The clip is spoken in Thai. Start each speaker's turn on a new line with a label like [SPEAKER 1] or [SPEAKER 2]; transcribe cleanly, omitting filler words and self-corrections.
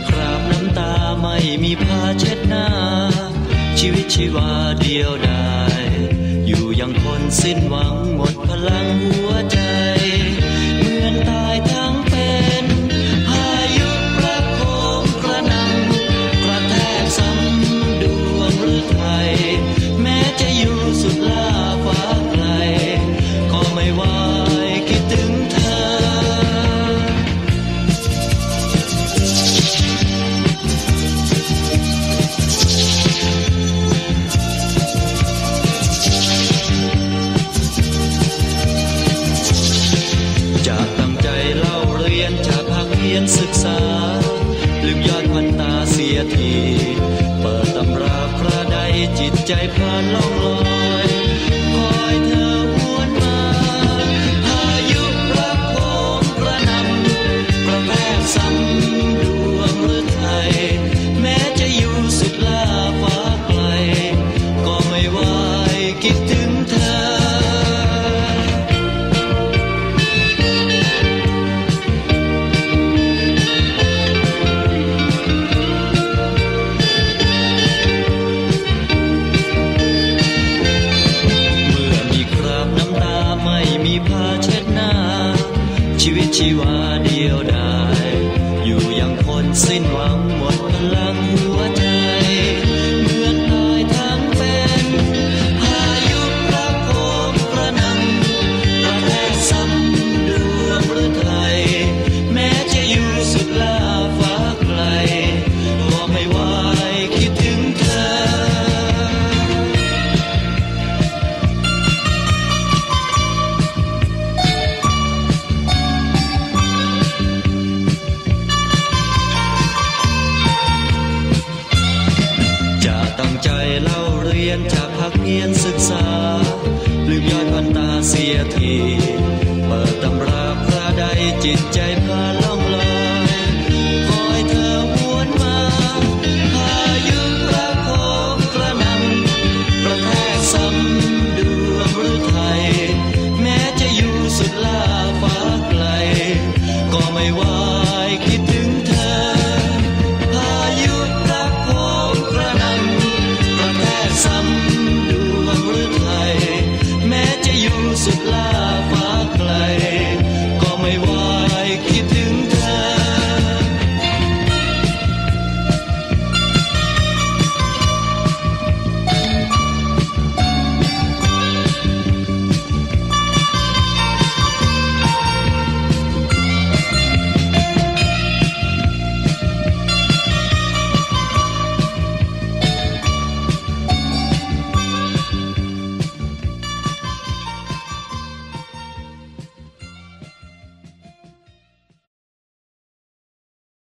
[SPEAKER 1] คราบน้ำตาไม่มีผ้าเช็ดหน้าชีวิตชีวาเดียวดายอยู่ยังคนสิ้นหวังหมดพลังหัวใจเหมือนตายทั้งเป็นพายุประโคมกระหน่ำกระแทกซ้ำดวงฤทัยแม้จะอยู่สุดล่าฟ้าไกลก็ไม่ไหวคิดถึงเธอศึกษาลืมยอดวันตาเสียทีเปิดตำราคราใดจิตใจพลานล่องลอยคอยเธอหวนมาพายุประโคมกระหน่ำกระแทกซ้ำดวงฤทัยแม้จะอยู่สุดล่าฟ้าไกลก็ไม่ไหวคิดถึงเธอชีวิตชีวาเดียวดายอยู่ยังคนสิ้นหวังหมดพลังหัวใจเหมือนตายทั้งเป็นพายุประโคมกระหน่ำกระแทกซ้ำดวงฤทัยแม้จะอยู่สุดล่าฟ้าไกลก็ไม่ไหวคิดถึงเธอตั้งใจเล่าเรียนจากภาคเพียรศึกษาลืมยอดวันตาเสียทีเปิดตำราคราใดจิตใจพา